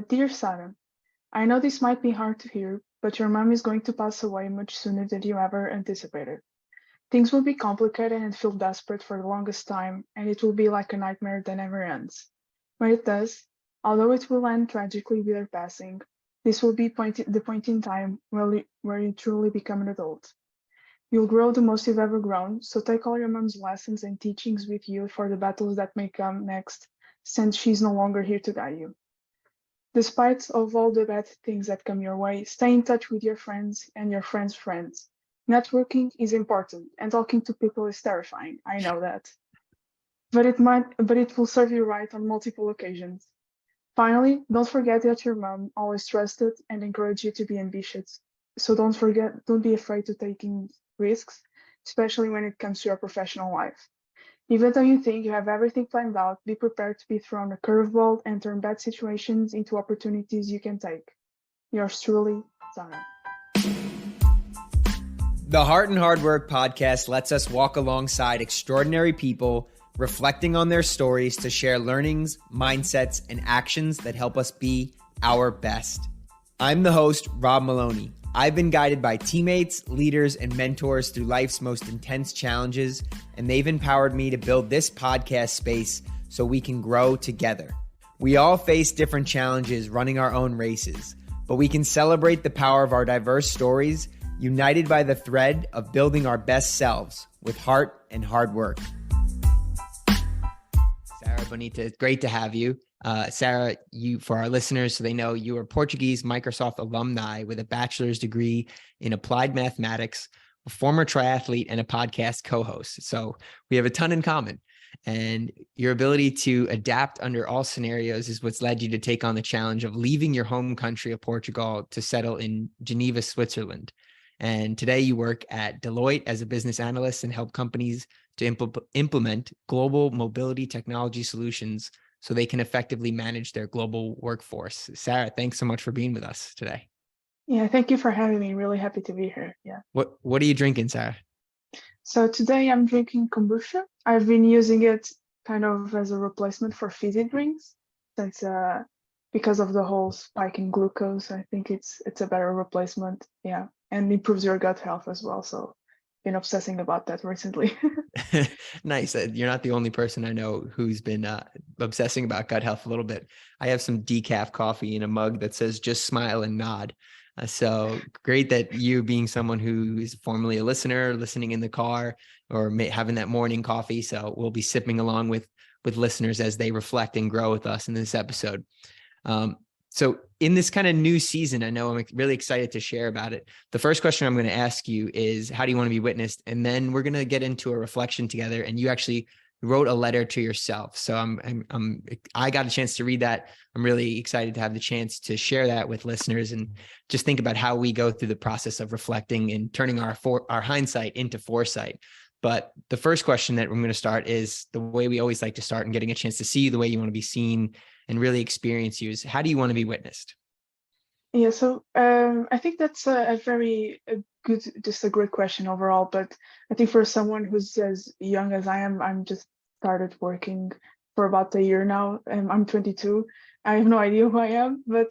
Dear Sara, I know this might be hard to hear, but your mom is going to pass away much sooner than you ever anticipated. Things will be complicated and feel desperate for the longest time, and it will be like a nightmare that never ends. When it does, although it will end tragically with her passing, this will be the point in time where you truly become an adult. You'll grow the most you've ever grown, so take all your mom's lessons and teachings with you for the battles that may come next, since she's no longer here to guide you. Despite of all the bad things that come your way, stay in touch with your friends and your friends' friends. Networking is important, and talking to people is terrifying. I know that, but it will serve you right on multiple occasions. Finally, don't forget that your mom always trusted and encouraged you to be ambitious. So don't be afraid to taking risks, especially when it comes to your professional life. Even though you think you have everything planned out, be prepared to be thrown a curveball and turn bad situations into opportunities you can take. Yours truly, Sara. The Heart and Hard Work podcast lets us walk alongside extraordinary people, reflecting on their stories to share learnings, mindsets, and actions that help us be our best. I'm the host, Rob Maloney. I've been guided by teammates, leaders, and mentors through life's most intense challenges, and they've empowered me to build this podcast space so we can grow together. We all face different challenges running our own races, but we can celebrate the power of our diverse stories, united by the thread of building our best selves with heart and hard work. Sara Bonito, it's great to have you. Sara, for our listeners, so they know, you are Portuguese Microsoft alumni with a bachelor's degree in applied mathematics, a former triathlete, and a podcast co-host. So we have a ton in common. And your ability to adapt under all scenarios is what's led you to take on the challenge of leaving your home country of Portugal to settle in Geneva, Switzerland. And today you work at Deloitte as a business analyst and help companies to implement global mobility technology solutions so they can effectively manage their global workforce. Sara, thanks so much for being with us today. Yeah, thank you for having me. Really happy to be here. Yeah. What are you drinking, Sara? So today I'm drinking kombucha. I've been using it kind of as a replacement for fizzy drinks since because of the whole spike in glucose. I think it's a better replacement. Yeah, and improves your gut health as well. So been obsessing about that recently. Nice. You're not the only person I know who's been obsessing about gut health a little bit. I have some decaf coffee in a mug that says just smile and nod. So great that you, being someone who is formerly a listener, listening in the car or having that morning coffee. So we'll be sipping along with listeners as they reflect and grow with us in this episode. So in this kind of new season, I know I'm really excited to share about it. The first question I'm going to ask you is, how do you want to be witnessed? And then we're going to get into a reflection together. And you actually wrote a letter to yourself. So I got a chance to read that. I'm really excited to have the chance to share that with listeners and just think about how we go through the process of reflecting and turning our hindsight into foresight. But the first question that I'm going to start is the way we always like to start, and getting a chance to see the way you want to be seen and really experience you, is, how do you want to be witnessed? Yeah, so I think that's a great question overall. But I think for someone who's as young as I am, I'm just started working for about a year now. I'm 22. I have no idea who I am, but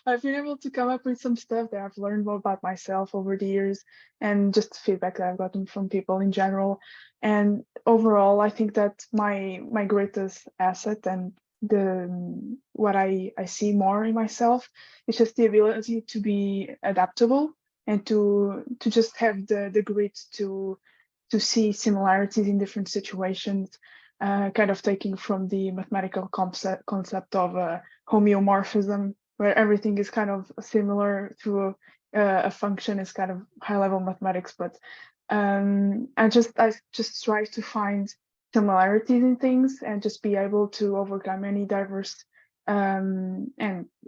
I've been able to come up with some stuff that I've learned more about myself over the years, and just feedback that I've gotten from people in general. And overall, I think that my greatest asset and what I see more in myself is just the ability to be adaptable and to just have the grit to see similarities in different situations, kind of taking from the mathematical concept of homeomorphism, where everything is kind of similar through a function is kind of high level mathematics. But I just try to find similarities in things and just be able to overcome any diverse and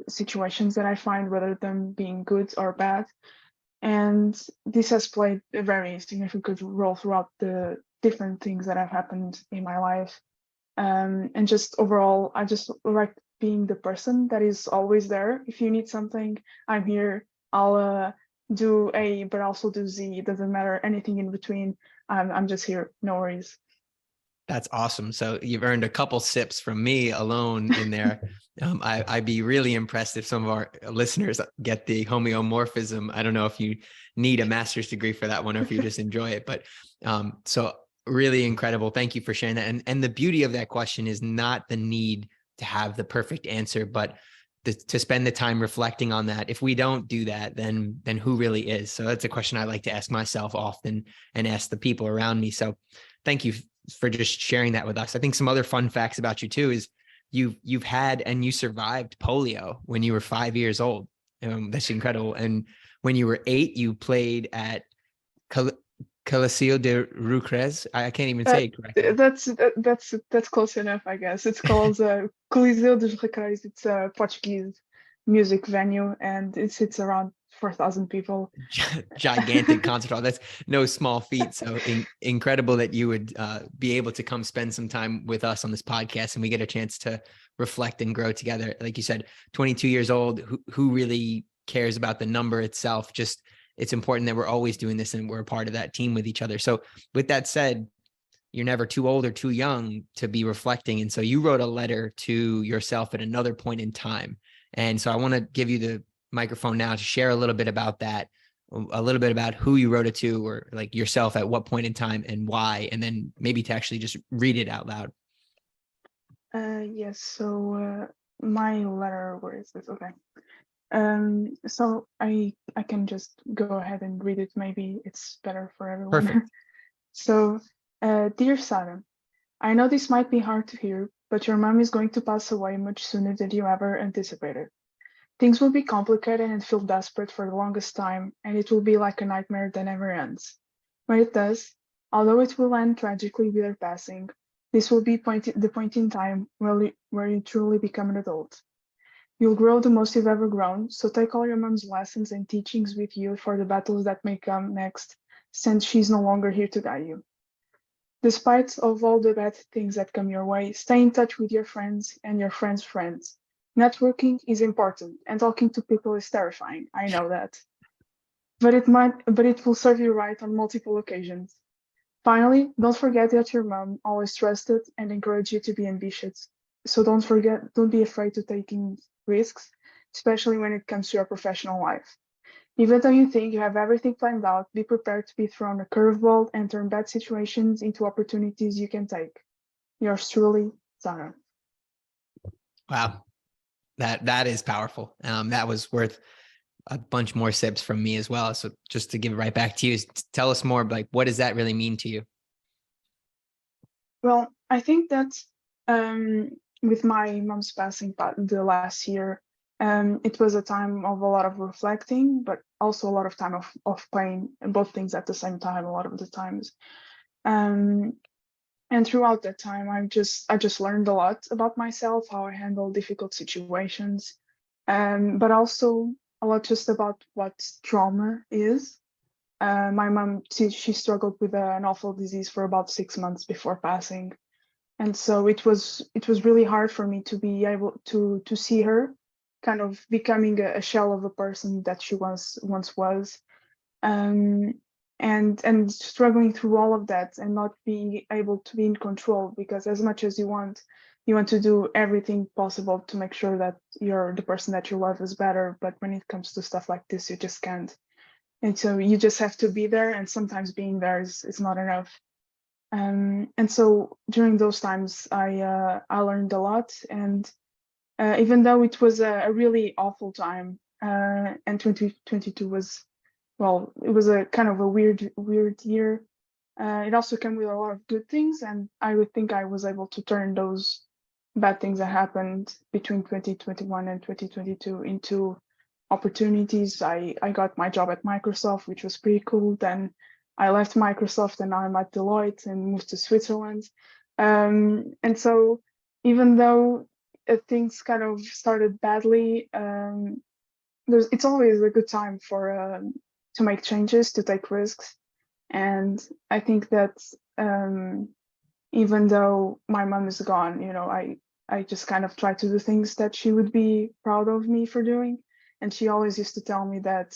situations that I find, whether them being good or bad. And this has played a very significant role throughout the different things that have happened in my life. And just overall, I just like being the person that is always there. If you need something, I'm here. I'll do A, but also do Z. It doesn't matter anything in between. I'm just here. No worries. That's awesome. So you've earned a couple sips from me alone in there. I'd be really impressed if some of our listeners get the homeomorphism. I don't know if you need a master's degree for that one or if you just enjoy it, but so really incredible. Thank you for sharing that. And the beauty of that question is not the need to have the perfect answer, but to spend the time reflecting on that. If we don't do that, then who really is? So that's a question I like to ask myself often and ask the people around me. So thank you for just sharing that with us. I think some other fun facts about you too is you've had and you survived polio when you were 5 years old. That's incredible. And when you were 8, you played at Coliseo de Rucres. I can't even say it correctly. That's close enough, I guess. It's called Coliseu dos Recreios. It's a Portuguese music venue, and it sits around 4,000 people. Gigantic concert hall. That's no small feat. So incredible that you would be able to come spend some time with us on this podcast and we get a chance to reflect and grow together. Like you said, 22 years old, who really cares about the number itself? Just it's important that we're always doing this and we're a part of that team with each other. So with that said, you're never too old or too young to be reflecting. And so you wrote a letter to yourself at another point in time. And so I want to give you the microphone now to share a little bit about that, a little bit about who you wrote it to or like yourself at what point in time and why, and then maybe to actually just read it out loud. Yes, so my letter, where is this? Okay. So I can just go ahead and read it. Maybe it's better for everyone. Perfect. So, dear Sara, I know this might be hard to hear, but your mom is going to pass away much sooner than you ever anticipated. Things will be complicated and feel desperate for the longest time, and it will be like a nightmare that never ends. When it does, although it will end tragically with her passing, this will be the point in time where you truly become an adult. You'll grow the most you've ever grown, so take all your mom's lessons and teachings with you for the battles that may come next, since she's no longer here to guide you. Despite of all the bad things that come your way, stay in touch with your friends and your friends' friends. Networking is important, and talking to people is terrifying. I know that. But it will serve you right on multiple occasions. Finally, don't forget that your mom always trusted and encouraged you to be ambitious. So don't be afraid to taking risks, especially when it comes to your professional life. Even though you think you have everything planned out, be prepared to be thrown a curveball and turn bad situations into opportunities you can take. Yours truly, Sara. Wow. That is powerful. That was worth a bunch more sips from me as well. So just to give it right back to you, tell us more, like, what does that really mean to you? Well, I think that with my mom's passing the last year, it was a time of a lot of reflecting, but also a lot of time of pain, and both things at the same time, a lot of the times. And throughout that time, I just learned a lot about myself, how I handle difficult situations, but also a lot just about what trauma is. My mom, she struggled with an awful disease for about 6 months before passing, and so it was really hard for me to be able to see her kind of becoming a shell of a person that she once was, um, and struggling through all of that and not being able to be in control, because as much as you want to do everything possible to make sure that the person that you love is better, but when it comes to stuff like this, you just can't. And so you just have to be there, and sometimes being there is not enough. And so during those times, I learned a lot, and even though it was a really awful time, and 2022 was, well, it was a kind of a weird year. It also came with a lot of good things, and I would think I was able to turn those bad things that happened between 2021 and 2022 into opportunities. I got my job at Microsoft, which was pretty cool. Then I left Microsoft and now I'm at Deloitte and moved to Switzerland. And so even though things kind of started badly, it's always a good time for to make changes, to take risks. And I think that even though my mom is gone, I just kind of try to do things that she would be proud of me for doing. And she always used to tell me that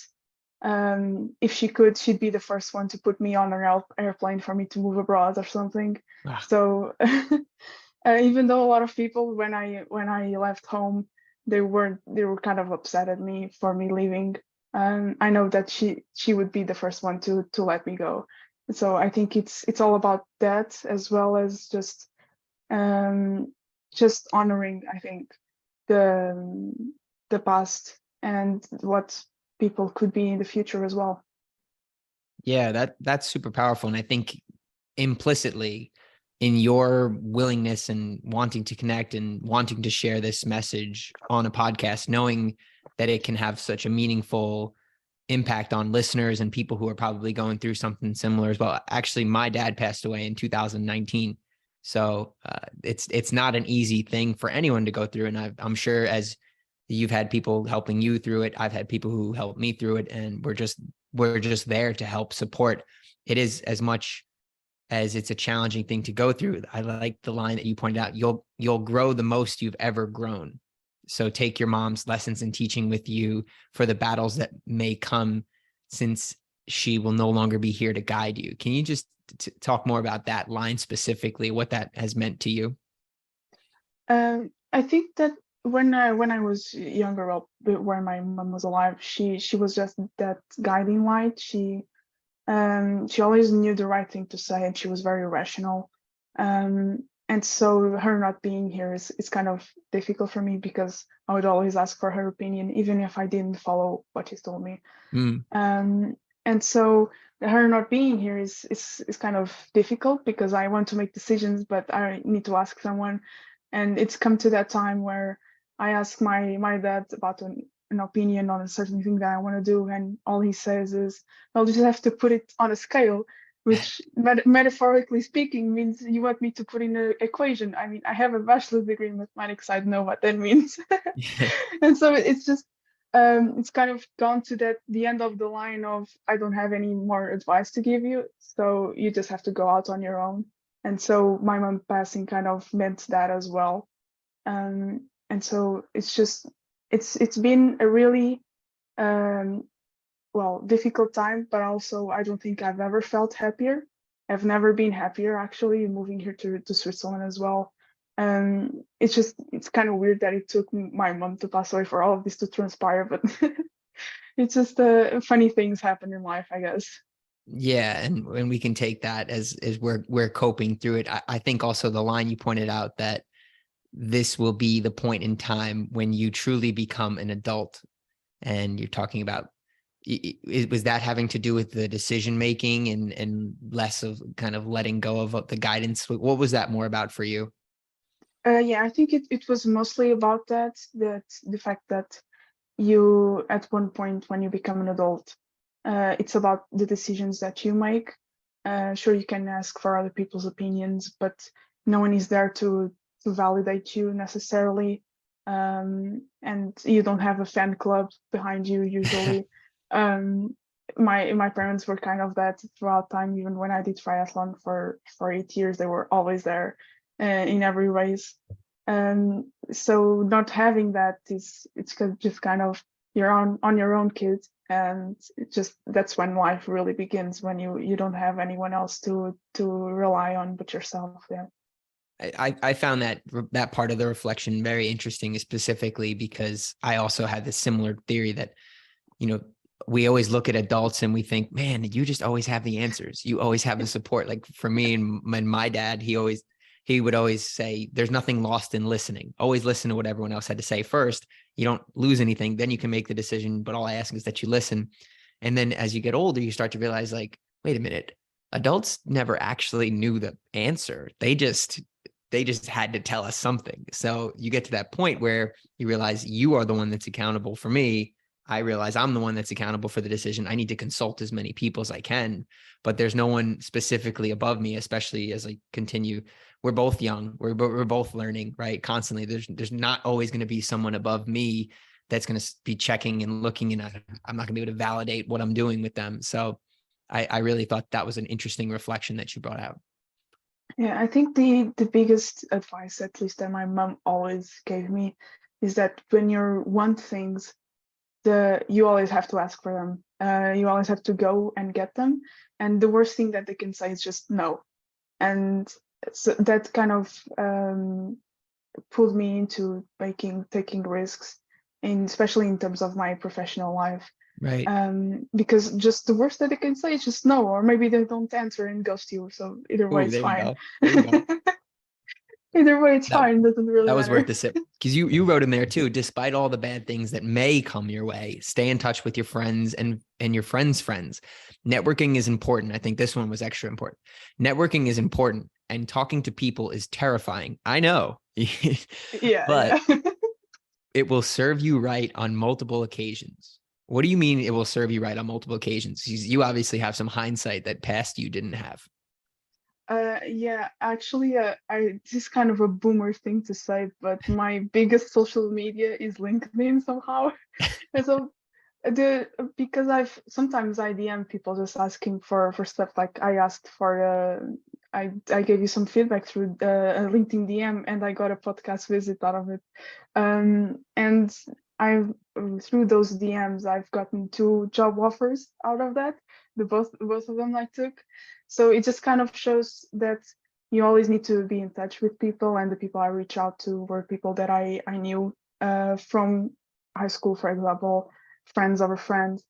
if she could, she'd be the first one to put me on an airplane for me to move abroad or something. Ah, So even though a lot of people, when I left home, they were kind of upset at me for me leaving. I know that she would be the first one to let me go. So I think it's all about that, as well as um, just honoring, I think, the the past and what people could be in the future as well. yeah, that's super powerful. And I think implicitly in your willingness and wanting to connect and wanting to share this message on a podcast, knowing that it can have such a meaningful impact on listeners and people who are probably going through something similar as well. Actually, my dad passed away in 2019. So it's not an easy thing for anyone to go through. And I'm sure as you've had people helping you through it, I've had people who helped me through it, and we're just there to help support. It is as much as it's a challenging thing to go through. I like the line that you pointed out. You'll grow the most you've ever grown. So take your mom's lessons and teaching with you for the battles that may come, since she will no longer be here to guide you. Can you just talk more about that line specifically, what that has meant to you? I think that when I was younger, well, when my mom was alive, she was just that guiding light. She always knew the right thing to say, and she was very rational. And so her not being here is kind of difficult for me, because I would always ask for her opinion, even if I didn't follow what she told me. Mm, And so her not being here is kind of difficult, because I want to make decisions, but I need to ask someone. And it's come to that time where I ask my dad about an opinion on a certain thing that I want to do, and all he says is, "Well, you just have to put it on a scale," which metaphorically speaking means you want me to put in an equation. I mean, I have a bachelor's degree in mathematics. I know what that means. And so it's just it's kind of gone to that the end of the line of, I don't have any more advice to give you, so you just have to go out on your own. And so my mom passing kind of meant that as well. And so it's been a really um, well, difficult time, but also I don't think I've ever felt happier. I've never been happier, actually, moving here to Switzerland as well. It's kind of weird that it took my mom to pass away for all of this to transpire, but it's just funny things happen in life, I guess. yeah, and we can take that as we're coping through it. I think also the line you pointed out, that this will be the point in time when you truly become an adult, and you're talking about, was that having to do with the decision making and less of kind of letting go of the guidance? What was that more about for you? Yeah, I think it was mostly about that the fact that you, at one point when you become an adult, it's about the decisions that you make. Sure, you can ask for other people's opinions, but no one is there to validate you necessarily. And you don't have a fan club behind you usually. um, my parents were kind of that throughout time. Even when I did triathlon for 8 years, they were always there in every race. So not having that it's just kind of you're on your own, kid, and it just that's when life really begins, when you don't have anyone else to rely on but yourself. Yeah. I found that part of the reflection very interesting, specifically because I also had this similar theory that, you know, we always look at adults and we think, man, you just always have the answers. You always have the support. Like for me and my dad, he would always say, there's nothing lost in listening. Always listen to what everyone else had to say first. You don't lose anything. Then you can make the decision. But all I ask is that you listen. And then as you get older, you start to realize, like, wait a minute, adults never actually knew the answer. They just had to tell us something. So you get to that point where you realize you are the one that's accountable. For me, I realize I'm the one that's accountable for the decision. I need to consult as many people as I can, but there's no one specifically above me, especially as I continue. We're both young. We're both learning, right? Constantly. There's not always going to be someone above me that's going to be checking and looking, and I'm not going to be able to validate what I'm doing with them. So I really thought that was an interesting reflection that you brought out. Yeah, I think the biggest advice, at least that my mom always gave me, is that when you want things, you always have to ask for them. You always have to go and get them. And the worst thing that they can say is just no. And so that kind of pulled me into taking risks, especially in terms of my professional life. Right. Because just the worst that they can say is just no, or maybe they don't answer and ghost you. So either way, Oh, it's there you fine. go. There you go. Either way, it's That fine. Doesn't really that was worth matter. the sip, because you wrote in there too. Despite all the bad things that may come your way, stay in touch with your friends and your friends' friends. Networking is important. I think this one was extra important. Networking is important, and talking to people is terrifying. I know, Yeah, but yeah. it will serve you right on multiple occasions. What do you mean it will serve you right on multiple occasions? You obviously have some hindsight that past you didn't have. Yeah, actually, this is kind of a boomer thing to say, but my biggest social media is LinkedIn somehow. And so because sometimes I DM people just asking for stuff, like I asked for I gave you some feedback through a LinkedIn DM, and I got a podcast visit out of it. And I've through those DMs I've gotten 2 job offers out of that. Both of them I took. So it just kind of shows that you always need to be in touch with people, and the people I reach out to were people that I knew from high school, for example, friends of a friend,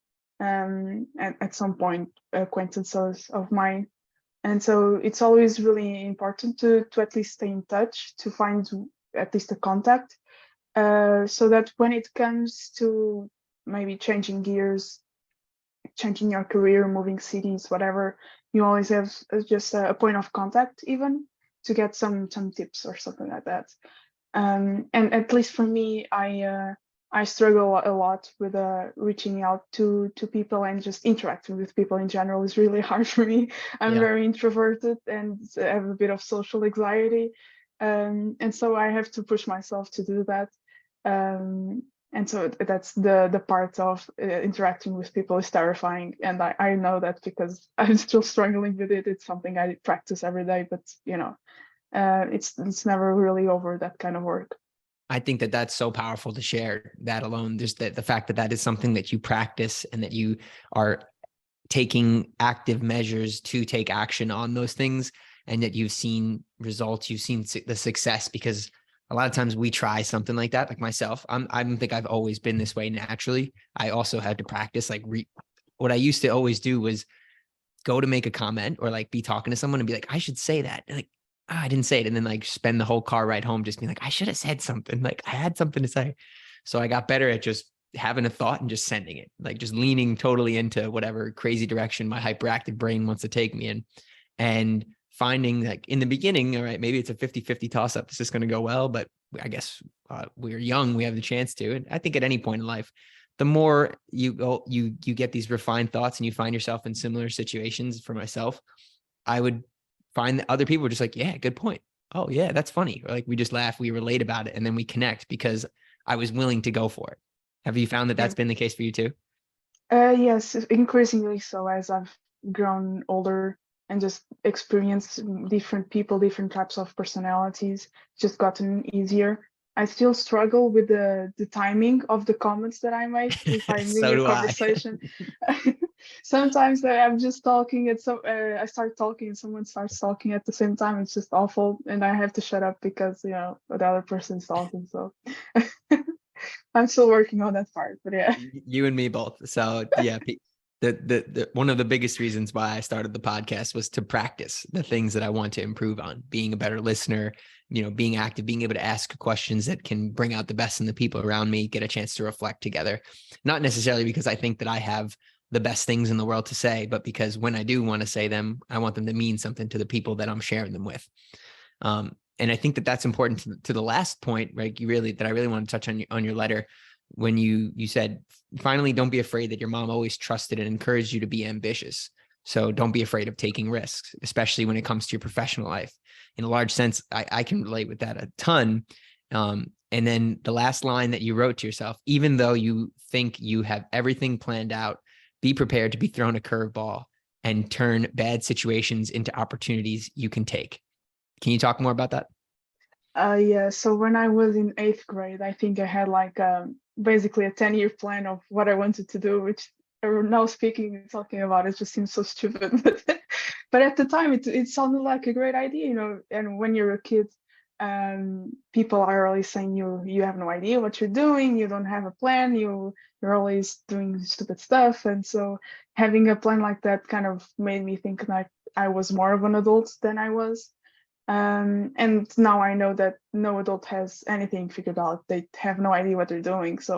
and at some point acquaintances of mine. And so it's always really important to at least stay in touch, to find at least a contact, so that when it comes to maybe changing gears, changing your career, moving cities, whatever, you always have just a point of contact, even to get some tips or something like that. And at least for me, I struggle a lot with reaching out to people, and just interacting with people in general is really hard for me. I'm Yeah. very introverted and have a bit of social anxiety, and so I have to push myself to do that. And so that's the part of interacting with people is terrifying, and I know that because I'm still struggling with it. It's something I practice every day, but it's never really over, that kind of work. I think that that's so powerful to share that alone. Just the fact that that is something that you practice, and that you are taking active measures to take action on those things, and that you've seen results, you've seen the success. Because a lot of times we try something like that, like myself, I don't think I've always been this way naturally. I also had to practice, like what I used to always do was go to make a comment, or like be talking to someone and be like, I should say that. And like, I didn't say it. And then like spend the whole car ride home just being like, I should have said something. Like I had something to say. So I got better at just having a thought and just sending it, like just leaning totally into whatever crazy direction my hyperactive brain wants to take me in. And finding, like, in the beginning, all right, maybe it's a 50-50 toss up. Is this going to go well? But I guess we're young. We have the chance to. And I think at any point in life, the more you go, you get these refined thoughts, and you find yourself in similar situations. For myself, I would find that other people were just like, yeah, good point. Oh yeah, that's funny. Or like we just laugh, we relate about it, and then we connect because I was willing to go for it. Have you found that Yeah. that's been the case for you too? Yes, increasingly so, as I've grown older and just experienced different people, different types of personalities, just gotten easier. I still struggle with the timing of the comments that I make if I'm in So a do I. conversation. Sometimes I'm just talking and I start talking and someone starts talking at the same time. It's just awful, and I have to shut up because the other person's talking. So I'm still working on that part, but yeah. You and me both. So yeah, the one of the biggest reasons why I started the podcast was to practice the things that I want to improve on: being a better listener, being active, being able to ask questions that can bring out the best in the people around me, get a chance to reflect together. Not necessarily because I think that I have the best things in the world to say, but because when I do want to say them, I want them to mean something to the people that I'm sharing them with. And I think that that's important to the last point, right? I really want to touch on your letter, when you said, finally, don't be afraid that your mom always trusted and encouraged you to be ambitious. So don't be afraid of taking risks, especially when it comes to your professional life. In a large sense, I can relate with that a ton. And then the last line that you wrote to yourself: even though you think you have everything planned out, be prepared to be thrown a curveball and turn bad situations into opportunities you can take. Can you talk more about that? Yeah, so when I was in 8th grade, I think I had like basically a 10-year plan of what I wanted to do, which now speaking and talking about it just seems so stupid. But at the time, it sounded like a great idea, you know. And when you're a kid, people are always saying you have no idea what you're doing, you don't have a plan, you're always doing stupid stuff. And so having a plan like that kind of made me think like I was more of an adult than I was. And now I know that no adult has anything figured out. They have no idea what they're doing. So,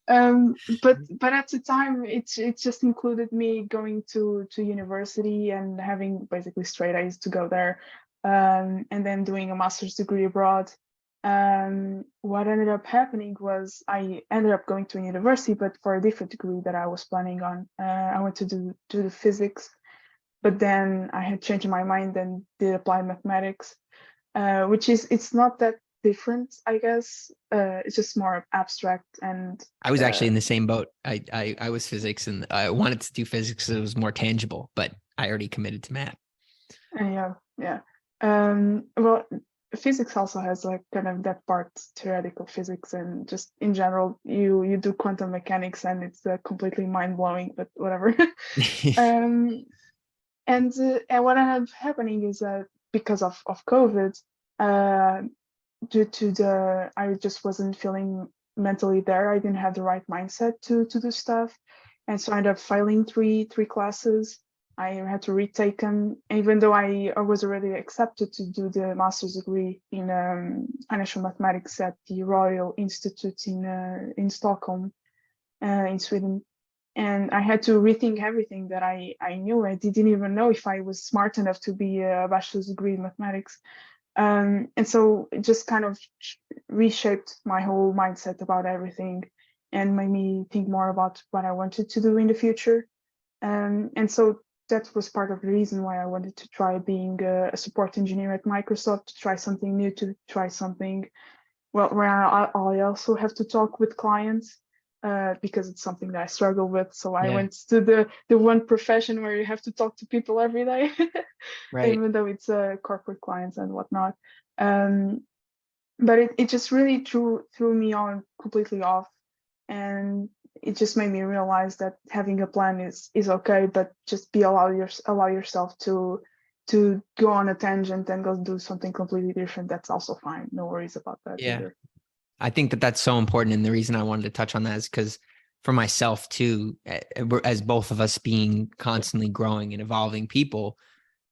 but at the time, it just included me going to university and having basically straight A's to go there, and then doing a master's degree abroad. What ended up happening was I ended up going to a university, but for a different degree that I was planning on. I went to do the physics, but then I had changed my mind and did applied mathematics, which it's not that different, I guess. It's just more abstract. And I was actually in the same boat. I was physics, and I wanted to do physics because it was more tangible, but I already committed to math. Yeah. Well, physics also has like kind of that part, theoretical physics, and just in general, you do quantum mechanics, and it's completely mind blowing. But whatever. And what ended up happening is that because of COVID, due to I just wasn't feeling mentally there. I didn't have the right mindset to do stuff, and so I ended up failing three classes. I had to retake them, even though I was already accepted to do the master's degree in financial mathematics at the Royal Institute in Stockholm, in Sweden. And I had to rethink everything that I knew. I didn't even know if I was smart enough to be a bachelor's degree in mathematics. And so it just kind of reshaped my whole mindset about everything and made me think more about what I wanted to do in the future. And so that was part of the reason why I wanted to try being a support engineer at Microsoft, to try something new, to try something, well, where I also have to talk with clients. Because it's something that I struggle with. So I went to the one profession where you have to talk to people every day, Right. even though it's corporate clients and whatnot. But it just really threw me on completely off, and it just made me realize that having a plan is okay, but just allow yourself to go on a tangent and go do something completely different. That's also fine. No worries about that either. I think that that's so important. And the reason I wanted to touch on that is because for myself too, as both of us being constantly growing and evolving people,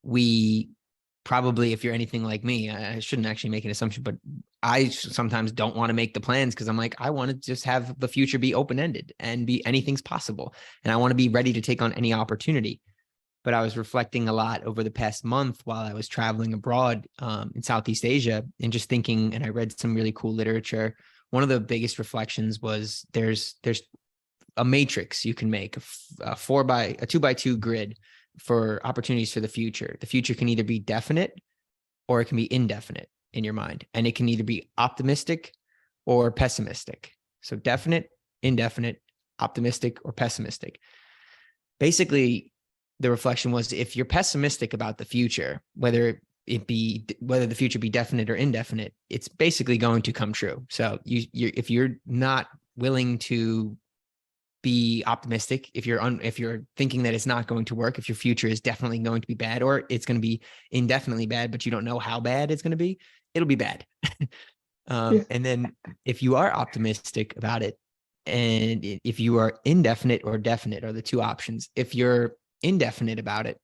we probably, if you're anything like me, I shouldn't actually make an assumption, but I sometimes don't want to make the plans because I'm like, I want to just have the future be open-ended and be anything's possible. And I want to be ready to take on any opportunity. But I was reflecting a lot over the past month while I was traveling abroad in Southeast Asia and just thinking, and I read some really cool literature. One of the biggest reflections was there's a matrix you can make, a 2x2 grid for opportunities for the future. The future can either be definite or it can be indefinite in your mind. And it can either be optimistic or pessimistic. So definite, indefinite, optimistic, or pessimistic. Basically, the reflection was if you're pessimistic about the future, whether the future be definite or indefinite, it's basically going to come true. So if you're not willing to be optimistic, if you're thinking that it's not going to work, if your future is definitely going to be bad or it's going to be indefinitely bad, but you don't know how bad it's going to be, it'll be bad. And then if you are optimistic about it, and if you are indefinite or definite are the two options. If you're indefinite about it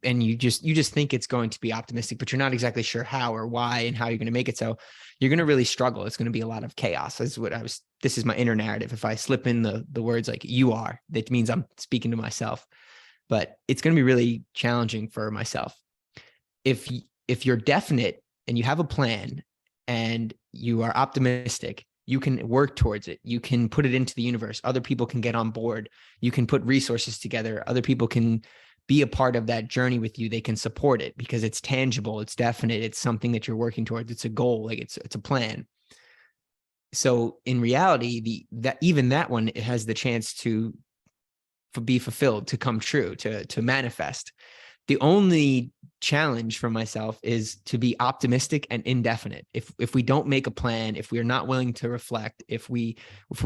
and you just think it's going to be optimistic, but you're not exactly sure how or why and how you're going to make it, so you're going to really struggle. It's going to be a lot of chaos. This is my inner narrative. If I slip in the words like you are, that means I'm speaking to myself, but it's going to be really challenging for myself. If you're definite and you have a plan and you are optimistic, you can work towards it. You can put it into the universe. Other people can get on board. You can put resources together. Other people can be a part of that journey with you. They can support it because it's tangible. It's definite. It's something that you're working towards. It's a goal. Like it's a plan. So in reality, that one, it has the chance to be fulfilled, to come true, to manifest. The only challenge for myself is to be optimistic and indefinite. If we don't make a plan, if we are not willing to reflect, if we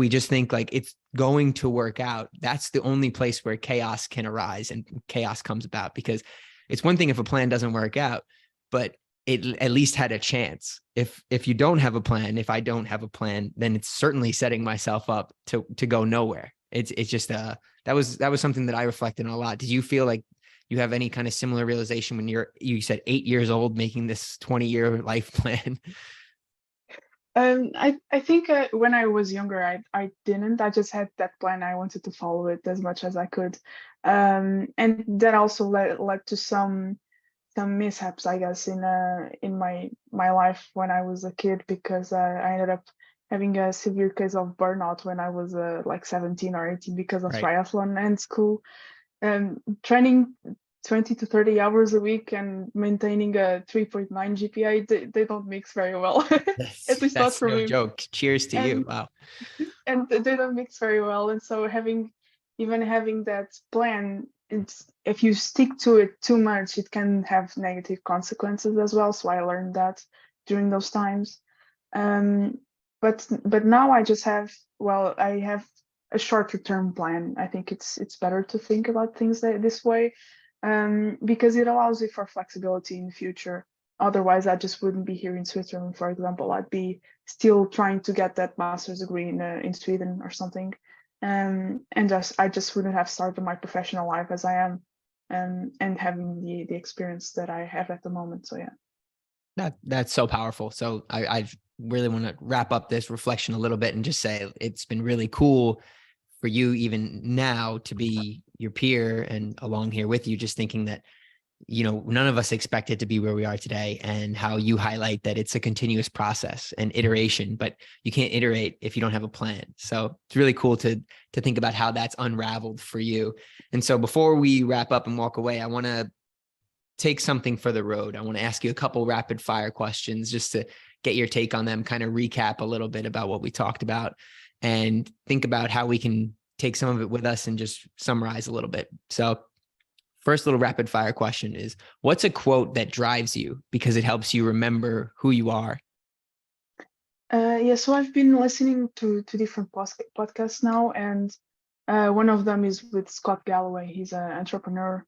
just think like it's going to work out, that's the only place where chaos can arise and chaos comes about. Because it's one thing if a plan doesn't work out, but it at least had a chance. If you don't have a plan, if I don't have a plan, then it's certainly setting myself up to go nowhere. It's just that was something that I reflected on a lot. Did you feel like you have any kind of similar realization when you said 8 years old making this 20-year life plan? I think when I was younger, I didn't. I just had that plan. I wanted to follow it as much as I could, and that also led to some mishaps, I guess, in my life when I was a kid, because I ended up having a severe case of burnout when I was like 17 or 18 because of Right. triathlon and school. Training 20 to 30 hours a week and maintaining a 3.9 GPA, they don't mix very well, at least not That's for no me. joke. Cheers to you. And Wow. they don't mix very well. And so having that plan, it's, if you stick to it too much, it can have negative consequences as well. So I learned that during those times. Um, but now I just have, well, I have a shorter term plan. I think it's better to think about things this way, because it allows you for flexibility in the future. Otherwise, I just wouldn't be here in Switzerland, for example. I'd be still trying to get that master's degree in Sweden or something, and I just wouldn't have started my professional life as I am, and having the experience that I have at the moment. So yeah. That's so powerful. So I really want to wrap up this reflection a little bit and just say it's been really cool for you even now to be your peer and along here with you, just thinking that, none of us expected to be where we are today, and how you highlight that it's a continuous process and iteration, but you can't iterate if you don't have a plan. So it's really cool to think about how that's unraveled for you. And so before we wrap up and walk away, I want to take something for the road. I want to ask you a couple rapid fire questions just to get your take on them, kind of recap a little bit about what we talked about, and think about how we can take some of it with us and just summarize a little bit. So first little rapid fire question is, what's a quote that drives you because it helps you remember who you are? Yeah, so I've been listening to different podcasts now, and one of them is with Scott Galloway. He's an entrepreneur,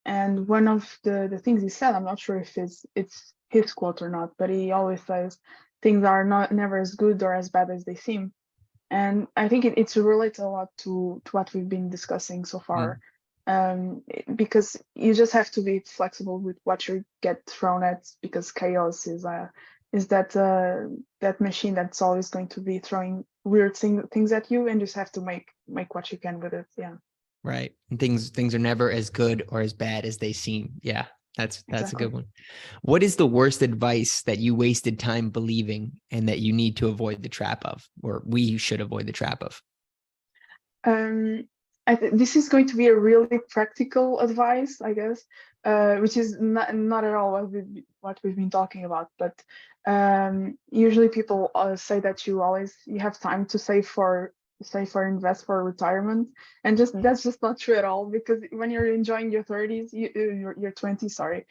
and one of the things he said, I'm not sure if it's his quote or not, but he always says things are never as good or as bad as they seem. And I think it's relates a lot to what we've been discussing so far, because you just have to be flexible with what you get thrown at, because chaos is that machine that's always going to be throwing weird things at you, and just have to make what you can with it. Yeah, Right. And things are never as good or as bad as they seem. Yeah. That's a exactly. good one. What is the worst advice that you wasted time believing and that you need to avoid the trap of, or we should avoid the trap of? Um, this is going to be a really practical advice, I guess, which is not at all what we've been talking about. But usually people say that you have time to save or invest for retirement, and that's just not true at all. Because when you're enjoying your 30s, your 20s, sorry,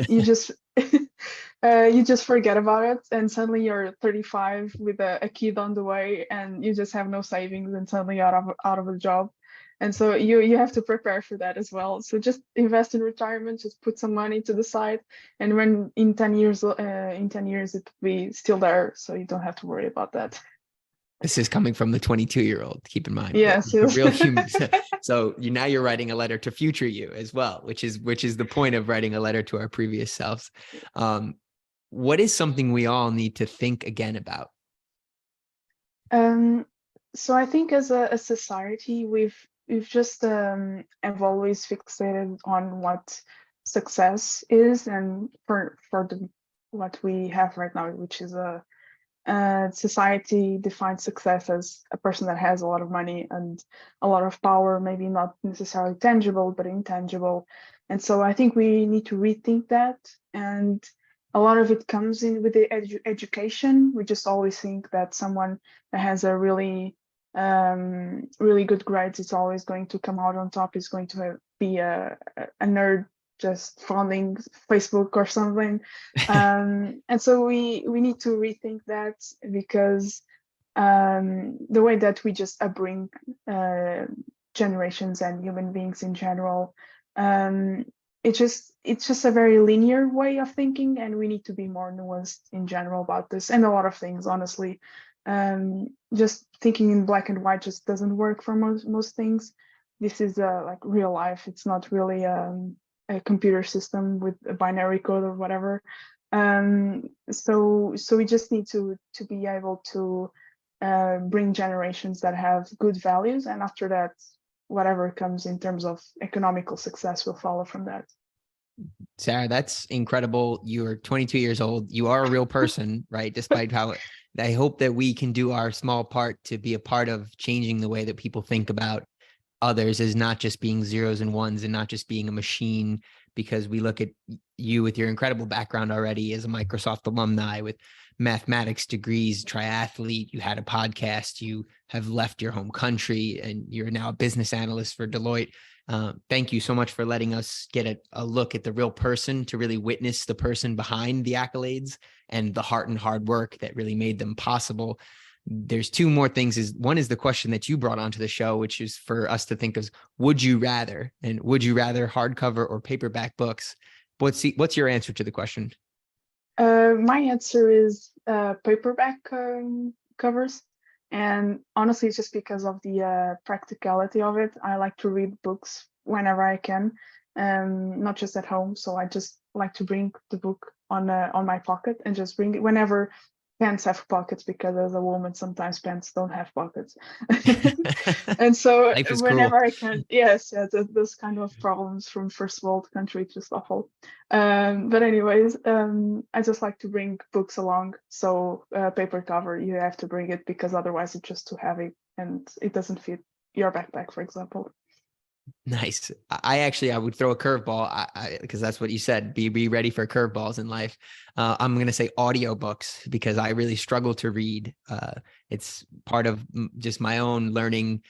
you just you just forget about it, and suddenly you're 35 with a kid on the way, and you just have no savings, and suddenly out of a job. And so you have to prepare for that as well. So just invest in retirement, just put some money to the side, and when in 10 years it will be still there, so you don't have to worry about that. This is coming from the 22-year-old. Keep in mind that Yes, a yes. real human. So now you're writing a letter to future you as well, which is the point of writing a letter to our previous selves. What is something we all need to think again about? So I think as a society, we've just have always fixated on what success is, and for what we have right now, which is a society defines success as a person that has a lot of money and a lot of power, maybe not necessarily tangible, but intangible. And so I think we need to rethink that. And a lot of it comes in with the education. We just always think that someone that has a really good grades is always going to come out on top, is going to be a nerd just founding Facebook or something. And so we need to rethink that, because the way that we just upbring generations and human beings in general, it's just a very linear way of thinking, and we need to be more nuanced in general about this and a lot of things, honestly. Just thinking in black and white just doesn't work for most things. This is like real life. It's not really a computer system with a binary code or whatever. So we just need to be able to bring generations that have good values, and after that, whatever comes in terms of economical success will follow from that. Sara, that's incredible. You're 22 years old. You are a real person, right? Despite how I hope that we can do our small part to be a part of changing the way that people think about others, as not just being zeros and ones and not just being a machine, because we look at you with your incredible background already as a Microsoft alumni with mathematics degrees, triathlete, you had a podcast, you have left your home country, and you're now a business analyst for Deloitte. Thank you so much for letting us get a look at the real person, to really witness the person behind the accolades and the heart and hard work that really made them possible. There's two more things. One is the question that you brought onto the show, which is for us to think of, would you rather, and would you rather hardcover or paperback books? What's your answer to the question? My answer is paperback covers. And honestly, it's just because of the practicality of it. I like to read books whenever I can, not just at home. So I just like to bring the book on my pocket and just bring it whenever. Pants have pockets, because as a woman, sometimes pants don't have pockets. And so whenever I can, yes, those kind of problems from first world country, just awful. But anyways, I just like to bring books along. So paper cover, you have to bring it, because otherwise it's just too heavy and it doesn't fit your backpack, for example. Nice. I would throw a curveball, because that's what you said. Be ready for curveballs in life. I'm going to say audiobooks, because I really struggle to read. It's part of just my own learning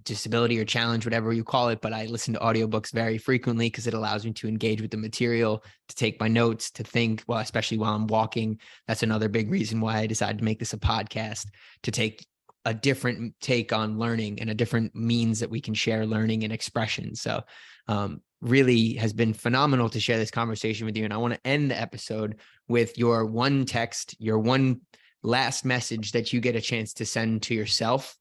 disability or challenge, whatever you call it. But I listen to audiobooks very frequently because it allows me to engage with the material, to take my notes, to think, well, especially while I'm walking. That's another big reason why I decided to make this a podcast, to take a different take on learning and a different means that we can share learning and expression. So really has been phenomenal to share this conversation with you. And I want to end the episode with your one text, your one last message that you get a chance to send to yourself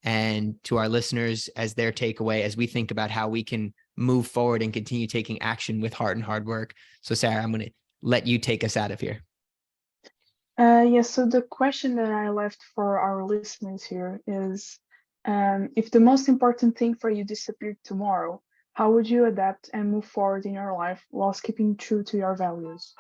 and to our listeners as their takeaway, as we think about how we can move forward and continue taking action with heart and hard work. So Sara, I'm going to let you take us out of here. Yes, so the question that I left for our listeners here is, if the most important thing for you disappeared tomorrow, how would you adapt and move forward in your life whilst keeping true to your values?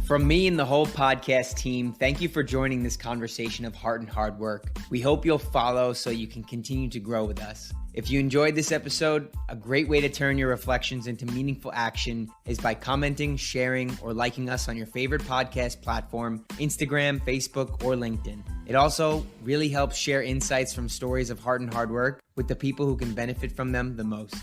From me and the whole podcast team, thank you for joining this conversation of heart and hard work. We hope you'll follow so you can continue to grow with us. If you enjoyed this episode, a great way to turn your reflections into meaningful action is by commenting, sharing, or liking us on your favorite podcast platform, Instagram, Facebook, or LinkedIn. It also really helps share insights from stories of heart and hard work with the people who can benefit from them the most.